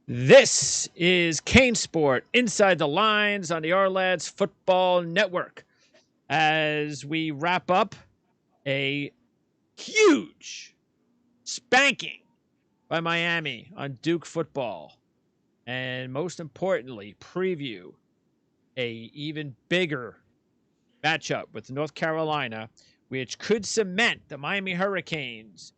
This is CaneSport Inside the Lines on the Ourlads Football Network as we wrap up a huge spanking by Miami on Duke football, and most importantly, preview a even bigger matchup with North Carolina, which could cement the Miami Hurricanes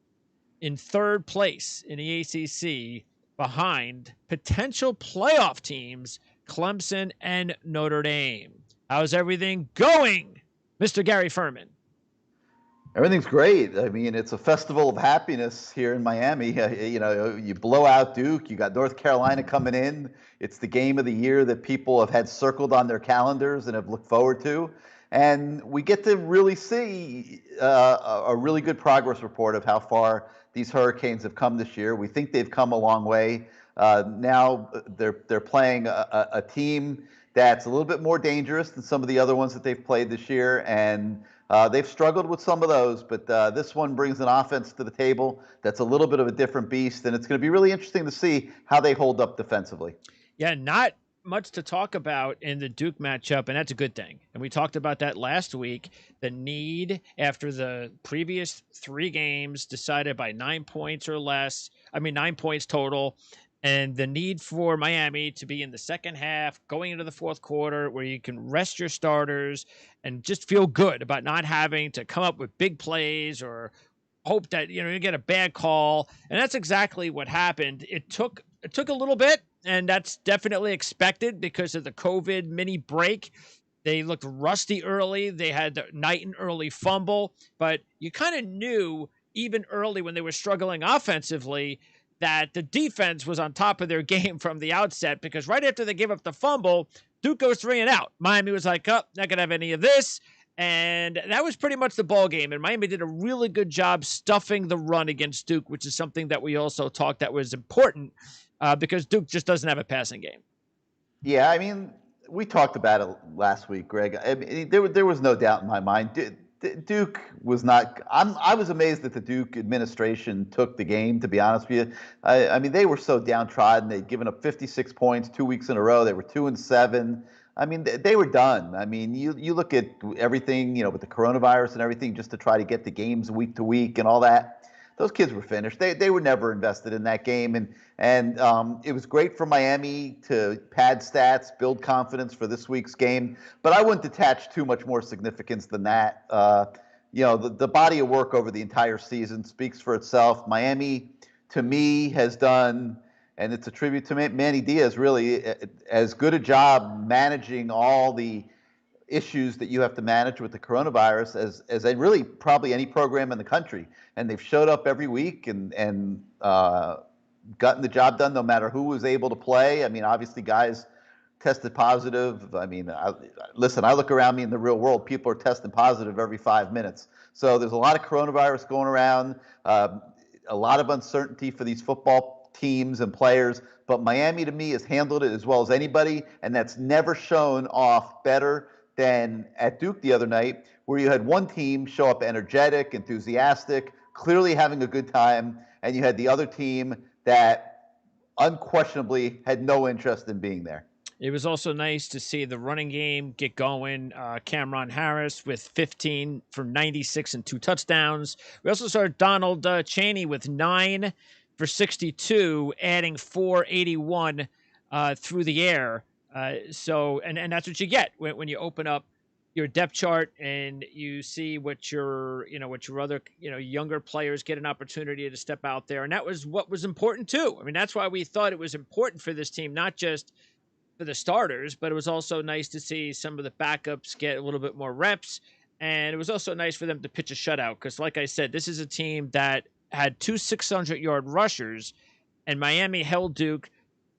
in third place in the ACC behind potential playoff teams Clemson and Notre Dame. How's everything going, Mr. Gary Ferman? Everything's great. I mean, it's a festival of happiness here in Miami. You blow out Duke. You got North Carolina coming in. It's the game of the year that people have had circled on their calendars and have looked forward to. And we get to really see a really good progress report of how far these Hurricanes have come this year. We think they've come a long way. Now they're playing a team that's a little bit more dangerous than some of the other ones that they've played this year, and they've struggled with some of those, but this one brings an offense to the table that's a little bit of a different beast, and it's going to be really interesting to see how they hold up defensively. Yeah, not much to talk about in the Duke matchup, and that's a good thing. And we talked about that last week. The need after the previous three games decided by 9 points or less. 9 points total. And the need for Miami to be in the second half, going into the fourth quarter, where you can rest your starters and just feel good about not having to come up with big plays or hope that you get a bad call. And that's exactly what happened. It took a little bit, and that's definitely expected because of the COVID mini break. They looked rusty early. They had the night and early fumble, but you kind of knew even early when they were struggling offensively that the defense was on top of their game from the outset, because right after they give up the fumble, Duke goes 3-and-out. Miami was like, oh, not going to have any of this. And that was pretty much the ball game. And Miami did a really good job stuffing the run against Duke, which is something that we also talked that was important because Duke just doesn't have a passing game. Yeah, I mean, we talked about it last week, Greg. I mean, there was no doubt in my mind. Duke was not. I was amazed that the Duke administration took the game. To be honest with you, I mean, they were so downtrodden. They'd given up 56 points 2 weeks in a row. They were 2-7. I mean, they were done. I mean, you look at everything, with the coronavirus and everything, just to try to get the games week to week and all that. Those kids were finished. They were never invested in that game, and it was great for Miami to pad stats, build confidence for this week's game. But I wouldn't attach too much more significance than that. The body of work over the entire season speaks for itself. Miami, to me, has done, and it's a tribute to Manny Diaz, really, as good a job managing all the issues that you have to manage with the coronavirus as really probably any program in the country. And they've showed up every week and gotten the job done no matter who was able to play. I mean, obviously guys tested positive. I mean, listen, I look around me in the real world, people are testing positive every 5 minutes. So there's a lot of coronavirus going around, a lot of uncertainty for these football teams and players. But Miami, to me, has handled it as well as anybody, and that's never shown off better than at Duke the other night, where you had one team show up energetic, enthusiastic, clearly having a good time, and you had the other team that unquestionably had no interest in being there. It was also nice to see the running game get going. Cameron Harris with 15 for 96 and 2 touchdowns. We also saw Donald Chaney with 9 for 62, adding 481 through the air. And that's what you get when you open up your depth chart and you see what your other, younger players get an opportunity to step out there. And that was what was important too. I mean, that's why we thought it was important for this team, not just for the starters, but it was also nice to see some of the backups get a little bit more reps. And it was also nice for them to pitch a shutout. Because like I said, this is a team that had 2 600-yard rushers, and Miami held Duke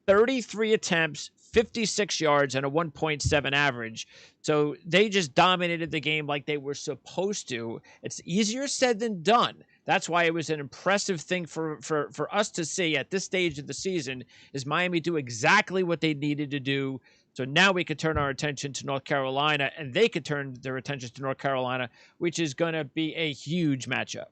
33 attempts, 56 yards, and a 1.7 average. So they just dominated the game like they were supposed to. It's easier said than done. That's why it was an impressive thing for us to see at this stage of the season, is Miami do exactly what they needed to do. So now we could turn our attention to North Carolina, and they could turn their attention to North Carolina, which is going to be a huge matchup.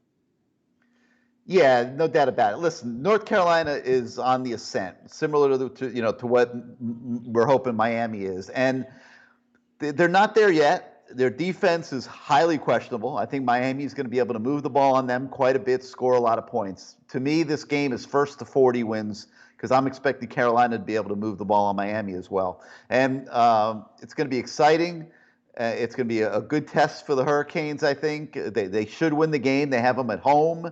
Yeah, no doubt about it. Listen, North Carolina is on the ascent, similar to what we're hoping Miami is, and they're not there yet. Their defense is highly questionable. I think Miami is going to be able to move the ball on them quite a bit, score a lot of points. To me, this game is first to 40 wins because I'm expecting Carolina to be able to move the ball on Miami as well. And it's going to be exciting. It's going to be a good test for the Hurricanes, I think. They should win the game. They have them at home.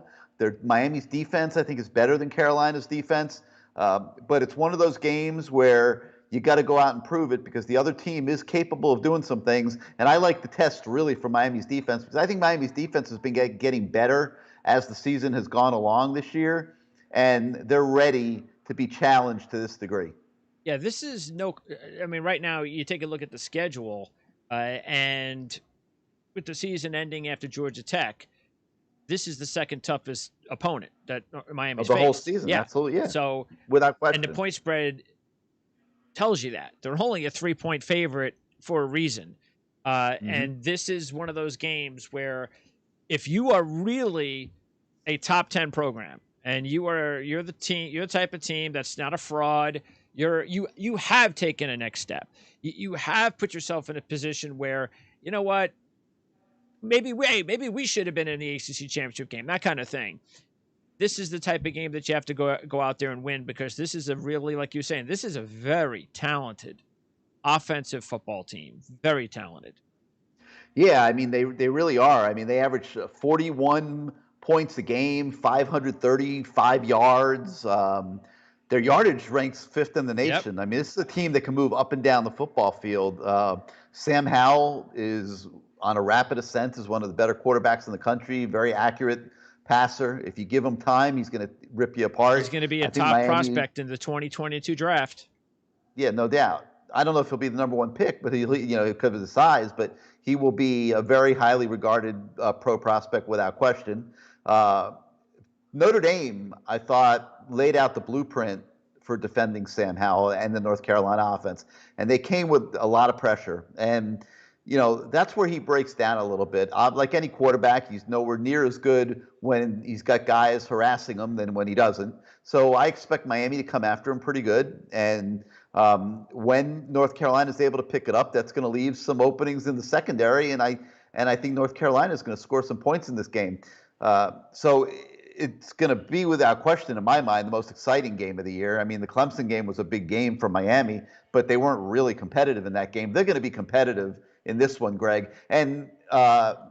Miami's defense, I think, is better than Carolina's defense. But it's one of those games where you got to go out and prove it because the other team is capable of doing some things. And I like the test really for Miami's defense because I think Miami's defense has been getting better as the season has gone along this year. And they're ready to be challenged to this degree. Yeah, this is I mean, right now, you take a look at the schedule, and with the season ending after Georgia Tech, this is the second toughest opponent that Miami's Of the whole faced. season, Yeah. absolutely, yeah. So, Without and the question. point spread tells you that. They're only a 3-point favorite for a reason. And this is one of those games where if you are really a top 10 program and you're the type of team that's not a fraud, you have taken a next step. You have put yourself in a position where, you know what, maybe we should have been in the ACC championship game, that kind of thing. This is the type of game that you have to go out there and win because this is a really, like you're saying, this is a very talented offensive football team. Very talented. Yeah, I mean, they really are. I mean, they average 41 points a game, 535 yards. Their yardage ranks fifth in the nation. Yep. I mean, this is a team that can move up and down the football field. Sam Howell is on a rapid ascent as one of the better quarterbacks in the country, very accurate passer. If you give him time, he's going to rip you apart. He's going to be a top prospect in the 2022 draft. Yeah, no doubt. I don't know if he'll be the number one pick, but because of his size, but he will be a very highly regarded pro prospect without question. Notre Dame, I thought, laid out the blueprint for defending Sam Howell and the North Carolina offense, and they came with a lot of pressure. And that's where he breaks down a little bit. Like any quarterback, he's nowhere near as good when he's got guys harassing him than when he doesn't. So I expect Miami to come after him pretty good. And when North Carolina is able to pick it up, that's going to leave some openings in the secondary. And I think North Carolina is going to score some points in this game. So it's going to be, without question, in my mind, the most exciting game of the year. I mean, the Clemson game was a big game for Miami, but they weren't really competitive in that game. They're going to be competitive in this one, Greg. And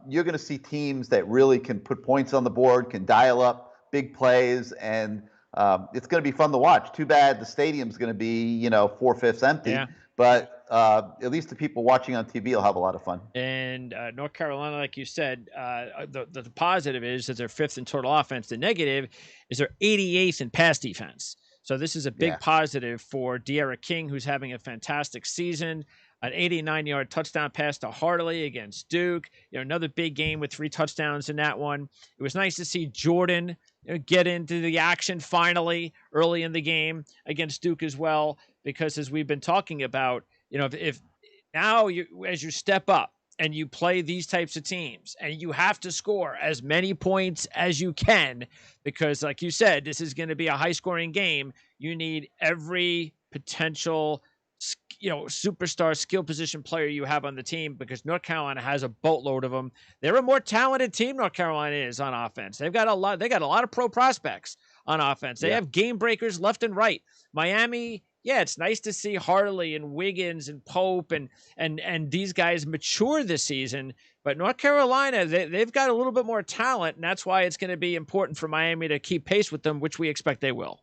you're going to see teams that really can put points on the board, can dial up big plays, and it's going to be fun to watch. Too bad the stadium's going to be, 4/5 empty. Yeah. But at least the people watching on TV will have a lot of fun. And North Carolina, like you said, the positive is that they're fifth in total offense. The negative is they're 88th in pass defense. So this is a big positive for De'Ara King, who's having a fantastic season. An 89-yard touchdown pass to Hartley against Duke. Another big game with 3 touchdowns in that one. It was nice to see Jordan get into the action finally early in the game against Duke as well, because as we've been talking about, if now as you step up and you play these types of teams and you have to score as many points as you can, because like you said, this is going to be a high scoring game. You need every potential superstar skill position player you have on the team, because North Carolina has a boatload of them. They're a more talented team, North Carolina is, on offense. They got a lot of pro prospects on offense. They have game breakers left and right. Miami, it's nice to see Hartley and Wiggins and Pope and these guys mature this season. But North Carolina, they've got a little bit more talent, and that's why it's going to be important for Miami to keep pace with them, which we expect they will.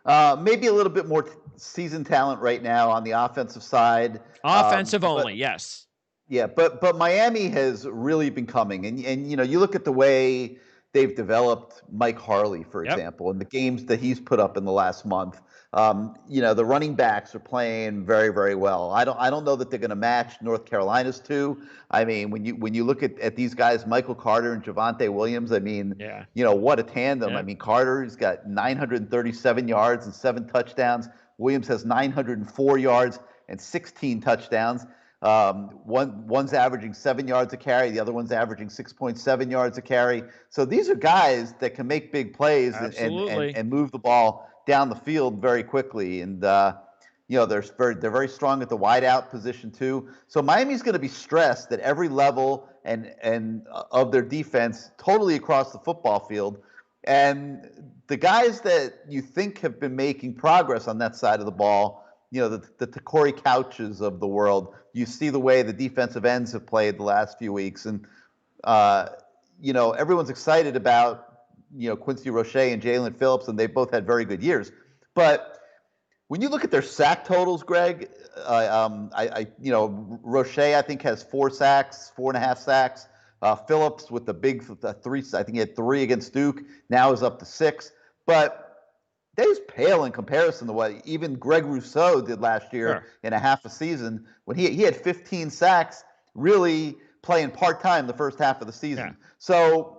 Maybe a little bit more seasoned talent right now on the offensive side. Offensive only, yes. Yeah, but Miami has really been coming, and you look at the way they've developed Mike Harley, for example, and the games that he's put up in the last month. The running backs are playing very, very well. I don't know that they're going to match North Carolina's two. I mean, when you look at these guys, Michael Carter and Javonte Williams, I mean, what a tandem. I mean, Carter's got 937 yards and 7 touchdowns. Williams has 904 yards and 16 touchdowns. One's averaging 7 yards a carry. The other one's averaging 6.7 yards a carry. So these are guys that can make big plays and move the ball down the field very quickly. And they're very strong at the wideout position too. So Miami's going to be stressed at every level and of their defense, totally across the football field. And the guys that you think have been making progress on that side of the ball, the Corey Couches of the world, you see the way the defensive ends have played the last few weeks. And, everyone's excited about, Quincy Roche and Jalen Phillips, and they both had very good years. But when you look at their sack totals, Greg, Roche, I think, has 4 sacks, 4.5 sacks. Phillips with the big 3, I think he had 3 against Duke, now is up to 6. But that is pale in comparison to what even Greg Rousseau did last year in a half a season when he had 15 sacks, really playing part-time the first half of the season. Yeah. So,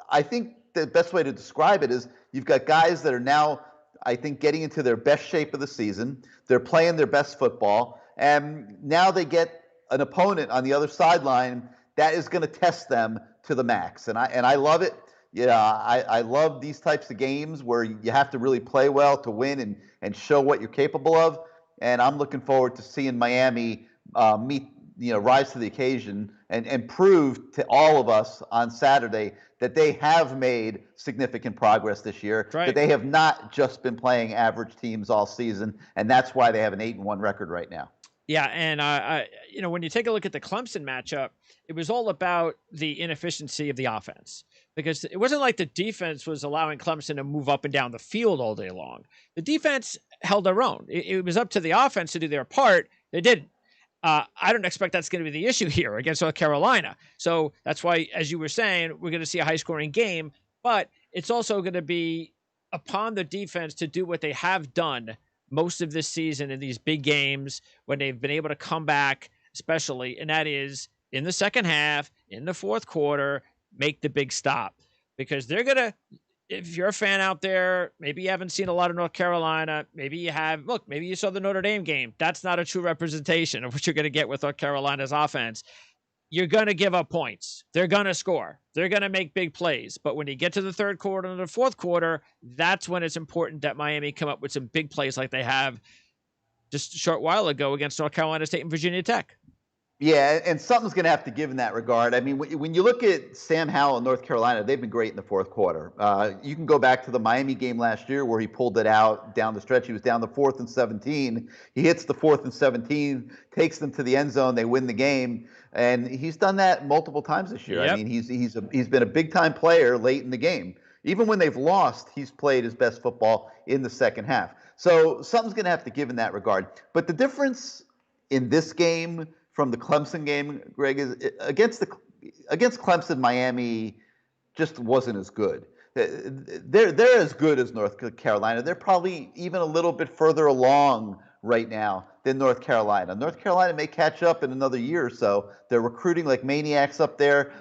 I think the best way to describe it is you've got guys that are now, I think, getting into their best shape of the season. They're playing their best football, and now they get an opponent on the other sideline that is going to test them to the max. And I love it. I love these types of games where you have to really play well to win and show what you're capable of. And I'm looking forward to seeing Miami rise to the occasion and prove to all of us on Saturday that they have made significant progress this year, that they have not just been playing average teams all season, and that's why they have an 8-1 record right now. Yeah, and when you take a look at the Clemson matchup, it was all about the inefficiency of the offense, because it wasn't like the defense was allowing Clemson to move up and down the field all day long. The defense held their own. It was up to the offense to do their part. They didn't. I don't expect that's going to be the issue here against North Carolina. So that's why, as you were saying, we're going to see a high-scoring game, but it's also going to be upon the defense to do what they have done most of this season in these big games when they've been able to come back, especially, and that is in the second half, in the fourth quarter, make the big stop. Because they're going to, if you're a fan out there, maybe you haven't seen a lot of North Carolina, maybe you have, maybe you saw the Notre Dame game. That's not a true representation of what you're going to get with North Carolina's offense. You're going to give up points. They're going to score. They're going to make big plays. But when you get to the third quarter and the fourth quarter, that's when it's important that Miami come up with some big plays like they have just a short while ago against North Carolina State and Virginia Tech. Yeah, and something's going to have to give in that regard. I mean, when you look at Sam Howell in North Carolina, they've been great in the fourth quarter. You can go back to the Miami game last year where he pulled it out down the stretch. He was down the 4th and 17. He hits the 4th and 17, takes them to the end zone. They win the game. And he's done that multiple times this year. Yep. I mean, he's been a big-time player late in the game. Even when they've lost, he's played his best football in the second half. So something's going to have to give in that regard. But the difference in this game from the Clemson game, Greg, is against Clemson, Miami just wasn't as good. They're as good as North Carolina. They're probably even a little bit further along right now than North Carolina. North Carolina may catch up in another year or so. They're recruiting like maniacs up there.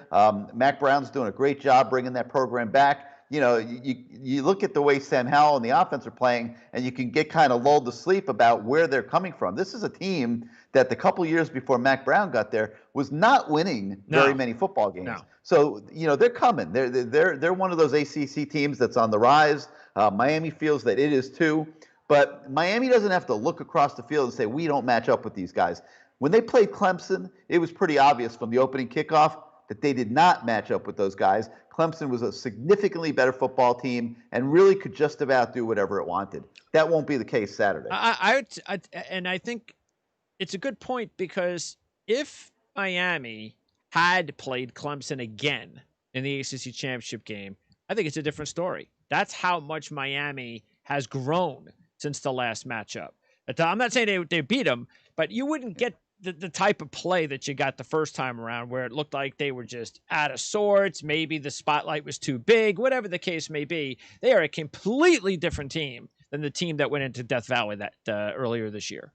Mac Brown's doing a great job bringing that program back. You look at the way Sam Howell and the offense are playing, and you can get kind of lulled to sleep about where they're coming from. This is a team that the couple years before Mac Brown got there was not winning very many football games. No. So they're coming. They're one of those ACC teams that's on the rise. Miami feels that it is too, but Miami doesn't have to look across the field and say we don't match up with these guys. When they played Clemson, it was pretty obvious from the opening kickoff that they did not match up with those guys. Clemson was a significantly better football team and really could just about do whatever it wanted. That won't be the case Saturday. And I think it's a good point, because if Miami had played Clemson again in the ACC championship game, I think it's a different story. That's how much Miami has grown since the last matchup. I'm not saying they beat them, but you wouldn't get the type of play that you got the first time around, where it looked like they were just out of sorts. Maybe the spotlight was too big, whatever the case may be. They are a completely different team than the team that went into Death Valley that earlier this year.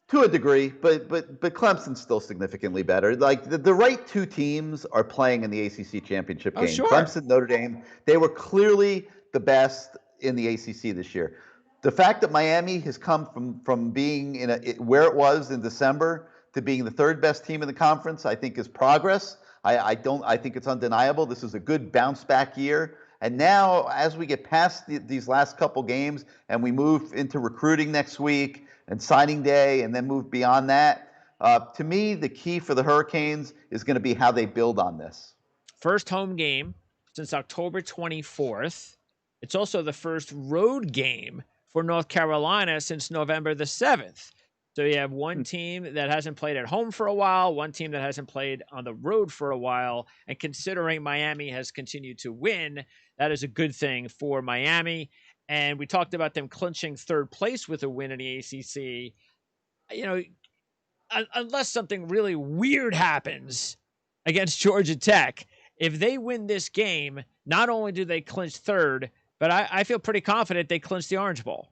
To a degree, but Clemson's still significantly better. Like the right two teams are playing in the ACC championship game. Sure. Clemson, Notre Dame, they were clearly the best in the ACC this year. The fact that Miami has come from being where it was in December to being the third best team in the conference, I think is progress. I think it's undeniable. This is a good bounce back year. And now, as we get past these last couple games and we move into recruiting next week and signing day and then move beyond that, to me, the key for the Hurricanes is going to be how they build on this. First home game since October 24th. It's also the first road game for North Carolina since November the 7th. So you have one team that hasn't played at home for a while, one team that hasn't played on the road for a while. And considering Miami has continued to win, that is a good thing for Miami. And we talked about them clinching third place with a win in the ACC. You know, unless something really weird happens against Georgia Tech, if they win this game, not only do they clinch third, but I feel pretty confident they clinch the Orange Bowl.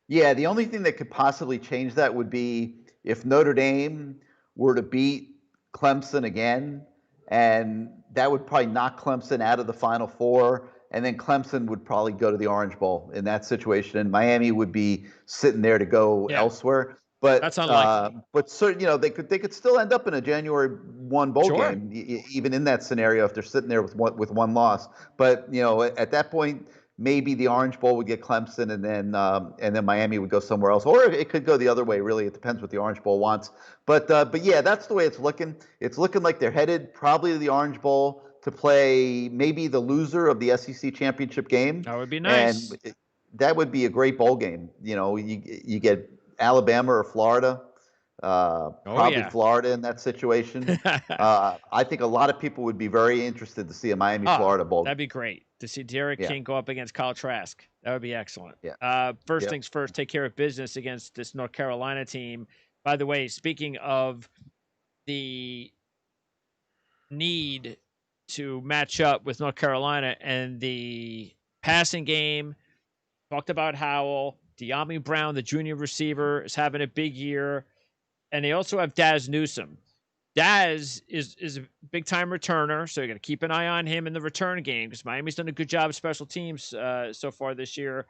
Yeah, the only thing that could possibly change that would be if Notre Dame were to beat Clemson again, and that would probably knock Clemson out of the Final Four, and then Clemson would probably go to the Orange Bowl in that situation, and Miami would be sitting there to go elsewhere. But that's unlikely. But certain, they could still end up in a January 1 bowl game, even in that scenario if they're sitting there with one loss. But at that point, maybe the Orange Bowl would get Clemson, and then Miami would go somewhere else, or it could go the other way. Really, it depends what the Orange Bowl wants. But yeah, that's the way it's looking. It's looking like they're headed probably to the Orange Bowl to play maybe the loser of the SEC championship game. That would be nice. And that would be a great bowl game. You get Alabama or Florida. Probably Florida in that situation. I think a lot of people would be very interested to see a Miami-Florida bowl. That'd be great to see Derek King go up against Kyle Trask. That would be excellent. Yeah. First things first, take care of business against this North Carolina team. By the way, speaking of the need to match up with North Carolina and the passing game, talked about Howell. De'Ami Brown, the junior receiver, is having a big year. And they also have Daz Newsome. Daz is a big-time returner, so you got to keep an eye on him in the return game because Miami's done a good job of special teams so far this year.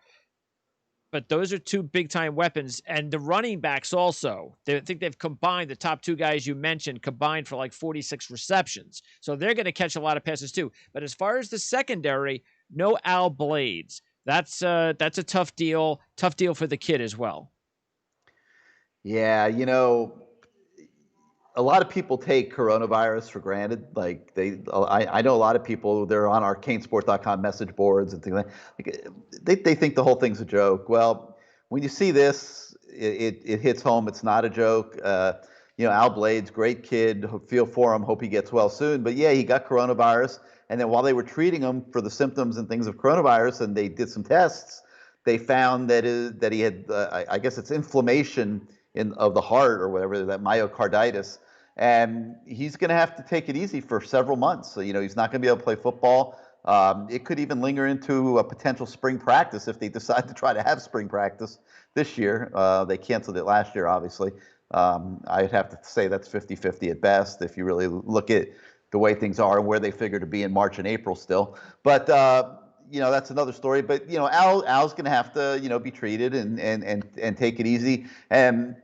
But those are two big-time weapons. And the running backs also. I think they've combined, the top two guys you mentioned, combined for like 46 receptions. So they're going to catch a lot of passes too. But as far as the secondary, no Al Blades. That's a tough deal. Tough deal for the kid as well. Yeah, a lot of people take coronavirus for granted. Like I know a lot of people, they're on our CaneSports.com message boards and things like that. They think the whole thing's a joke. Well, when you see this, it hits home. It's not a joke. Al Blades, great kid. Feel for him. Hope he gets well soon. But yeah, he got coronavirus. And then while they were treating him for the symptoms and things of coronavirus, and they did some tests, they found that he had, I guess it's inflammation of the heart or whatever, that myocarditis, and he's going to have to take it easy for several months. So he's not going to be able to play football. It could even linger into a potential spring practice if they decide to try to have spring practice this year. They canceled it last year, obviously. I'd have to say that's 50-50 at best if you really look at the way things are and where they figure to be in March and April still. But that's another story. But Al's going to have to be treated and take it easy. And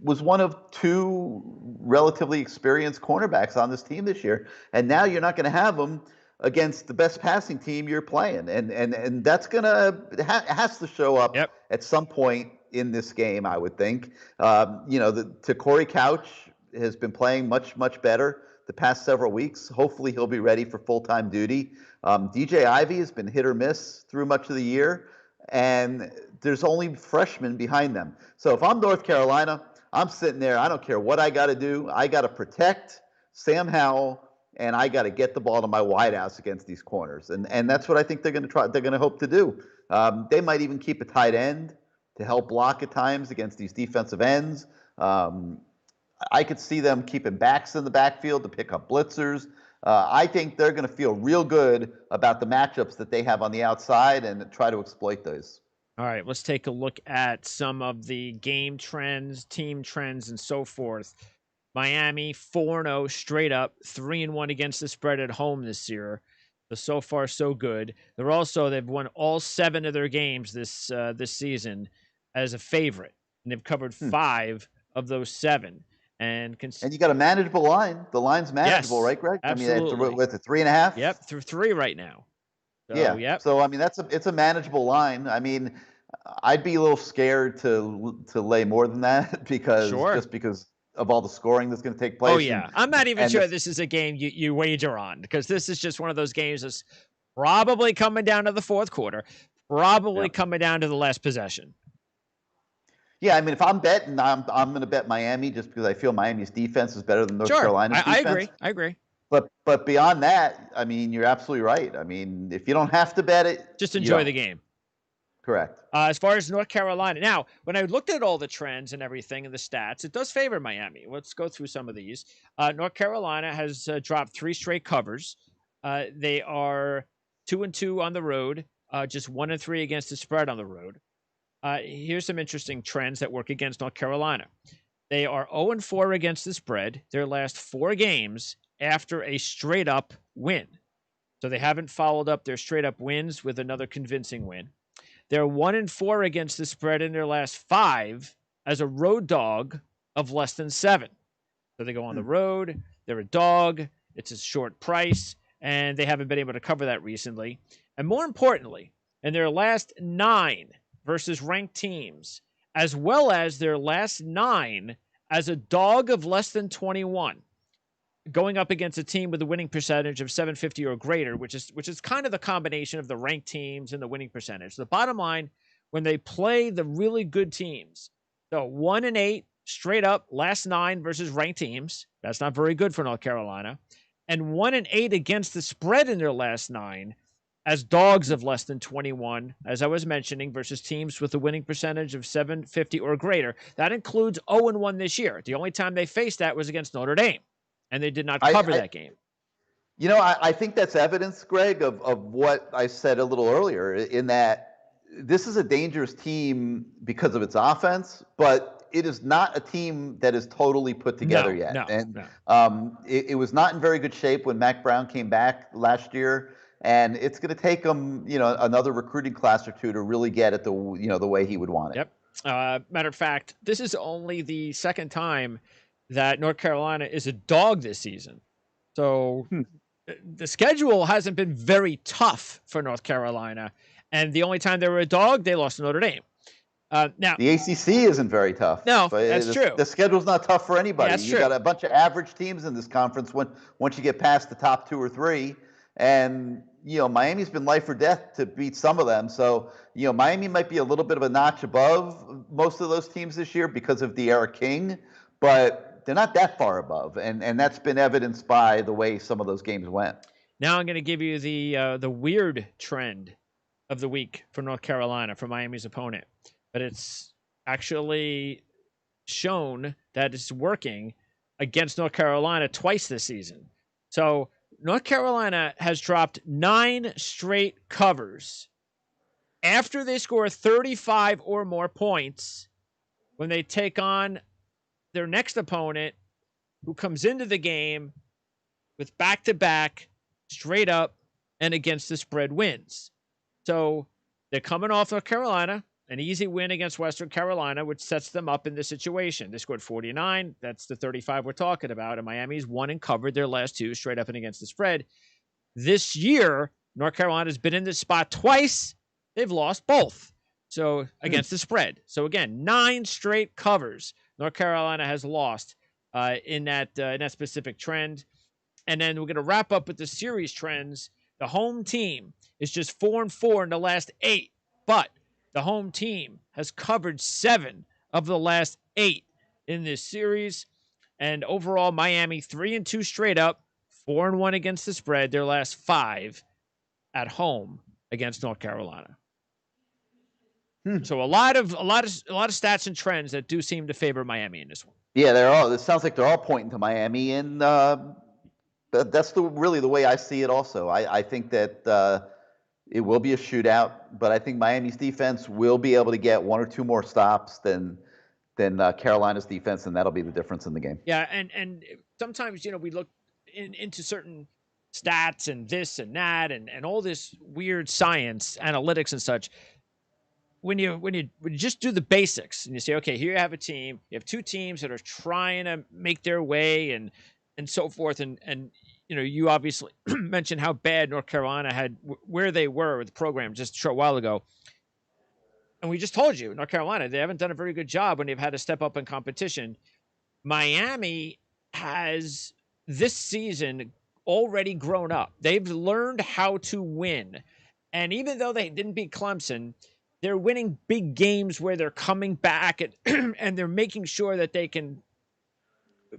was one of two relatively experienced cornerbacks on this team this year. And now you're not going to have him against the best passing team you're playing, and that's has to show up at some point in this game, I would think. Corey Couch has been playing much better the past several weeks. Hopefully he'll be ready for full-time duty. DJ Ivey has been hit or miss through much of the year, and there's only freshmen behind them. So if I'm North Carolina, I'm sitting there. I don't care what I got to do. I got to protect Sam Howell, and I got to get the ball to my wideouts against these corners. And that's what I think they're going to try. They're going to hope to do. They might even keep a tight end to help block at times against these defensive ends. I could see them keeping backs in the backfield to pick up blitzers. I think they're going to feel real good about the matchups that they have on the outside and try to exploit those. All right, let's take a look at some of the game trends, team trends, and so forth. Miami 4-0 straight up, 3-1 against the spread at home this year. So far, so good. They've won all 7 of their games this season as a favorite, and they've covered 5 of those 7. And And you got a manageable line. The line's manageable, yes, right, Greg? I mean, absolutely. with a 3.5. Yep, through 3 right now. So, Yeah. yep. So I mean, it's a manageable line. I mean, I'd be a little scared to lay more than that Sure. because of all the scoring that's going to take Oh, place yeah. I'm not even and sure this. this is a game you wager on, because this is just one of those games that's probably coming down to the fourth quarter, Yeah. probably coming down to the last possession. Yeah, I mean, if I'm betting, I'm going to bet Miami just because I feel Miami's defense is better than North Sure. Carolina's I defense. agree. I agree. But beyond that, I mean, you're absolutely right. I mean, if you don't have to bet it, Just you enjoy don't. the game. Correct. As far as North Carolina, now, when I looked at all the trends and everything and the stats, it does favor Miami. Let's go through some of these. North Carolina has dropped 3 straight covers. They are 2-2 on the road, just 1-3 against the spread on the road. Here's some interesting trends that work against North Carolina. They are 0-4 against the spread their last 4 games after a straight up win. So they haven't followed up their straight up wins with another convincing win. They're 1-4 against the spread in their last 5 as a road dog of less than 7. So they go on the road, they're a dog, it's a short price, and they haven't been able to cover that recently. And more importantly, in their last 9 versus ranked teams, as well as their last 9 as a dog of less than 21, going up against a team with a winning percentage of 750 or greater, which is kind of the combination of the ranked teams and the winning percentage. The bottom line, when they play the really good teams, so 1-8 straight up last 9 versus ranked teams, that's not very good for North Carolina, and 1-8 against the spread in their last 9 as dogs of less than 21, as I was mentioning, versus teams with a winning percentage of 750 or greater. That includes 0-1 this year. The only time they faced that was against Notre Dame, and they did not cover I that game. I think that's evidence, Greg, of what I said a little earlier, in that this is a dangerous team because of its offense, but it is not a team that is totally put together No, yet. no, And no. it was not in very good shape when Mac Brown came back last year. And it's going to take him, another recruiting class or two to really get it the way he would want it. Yep. Matter of fact, this is only the second time that North Carolina is a dog this season. So the schedule hasn't been very tough for North Carolina. And the only time they were a dog, they lost to Notre Dame. Now, The ACC isn't very tough. no, But that's true. the schedule's not tough for anybody. That's You got true. a bunch of average teams in this conference once you get past the top 2 or 3. And, Miami's been life or death to beat some of them. So, Miami might be a little bit of a notch above most of those teams this year because of De'Ara King, but they're not that far above. And that's been evidenced by the way some of those games went. Now I'm going to give you the weird trend of the week for North Carolina, for Miami's opponent. But it's actually shown that it's working against North Carolina twice this season. So North Carolina has dropped 9 straight covers after they score 35 or more points when they take on their next opponent, who comes into the game with back-to-back straight up and against the spread wins. So they're coming off North Carolina, an easy win against Western Carolina, which sets them up in this situation. They scored 49. That's the 35 we're talking about. And Miami's won and covered their last 2 straight up and against the spread. This year, North Carolina's been in this spot twice. They've lost both. So against the spread. So again, 9 straight covers North Carolina has lost in that specific trend. And then we're going to wrap up with the series trends. The home team is just 4-4 in the last 8, but the home team has covered 7 of the last 8 in this series. And overall, Miami 3-2 straight up, 4-1 against the spread. Their last 5 at home against North Carolina. So a lot of stats and trends that do seem to favor Miami in this one. Yeah, it sounds like they're all pointing to Miami, and that's really the way I see it. Also, I think that it will be a shootout, but I think Miami's defense will be able to get 1 or 2 more stops than Carolina's defense, and that'll be the difference in the game. Yeah, and sometimes we look into certain stats and this and that and all this weird science, analytics and such. when you just do the basics and you say, okay, here you have a team, you have two teams that are trying to make their way and so forth, and you obviously mentioned how bad North Carolina had where they were with the program just a short while ago, and we just told you North Carolina, they haven't done a very good job when they've had to step up in competition. Miami has this season already grown up. They've learned how to win. And even though they didn't beat Clemson, they're winning big games where they're coming back and, and they're making sure that they can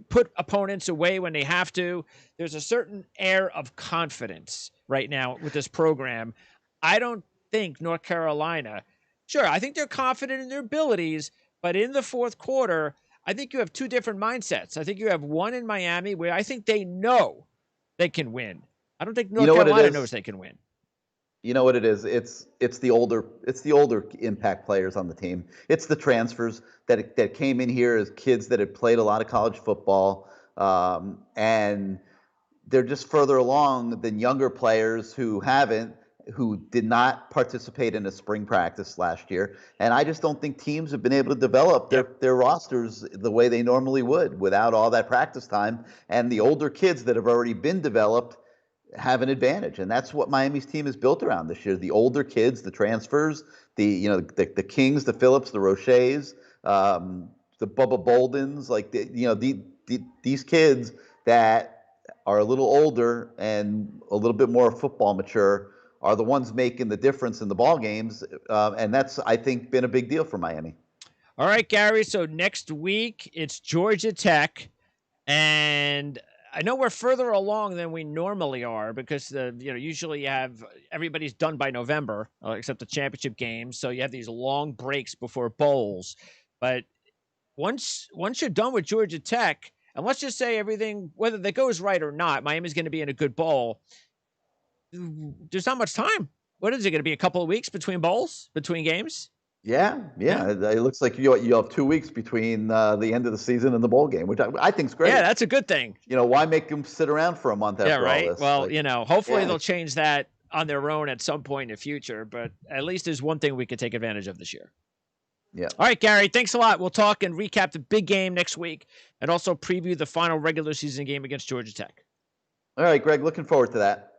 put opponents away when they have to. There's a certain air of confidence right now with this program. I don't think North Carolina, sure, I think they're confident in their abilities, but in the fourth quarter, I think you have two different mindsets. I think you have one in Miami where I think they know they can win. I don't think North Carolina knows they can win. You know what it is? It's the older impact players on the team. It's the transfers that came in here as kids that had played a lot of college football, and they're just further along than younger players who did not participate in a spring practice last year. And I just don't think teams have been able to develop their rosters the way they normally would without all that practice time. And the older kids that have already been developed have an advantage, and that's what Miami's team is built around this year. The older kids, the transfers, the Kings, the Phillips, the Rochers, the Bubba Boldens, these kids that are a little older and a little bit more football mature are the ones making the difference in the ball games, and that's, I think, been a big deal for Miami. All right, Gary. So next week it's Georgia Tech, and I know we're further along than we normally are because usually you have everybody's done by November except the championship games, so you have these long breaks before bowls. But once you're done with Georgia Tech, and let's just say everything, whether that goes right or not, Miami's going to be in a good bowl. There's not much time. What is it going to be? A couple of weeks between bowls, between games? Yeah. It looks like you have 2 weeks between the end of the season and the bowl game, which I think is great. Yeah, that's a good thing. Why make them sit around for a month after all this? Well, hopefully they'll change that on their own at some point in the future, but at least there's one thing we could take advantage of this year. Yeah. All right, Gary, thanks a lot. We'll talk and recap the big game next week and also preview the final regular season game against Georgia Tech. All right, Greg, looking forward to that.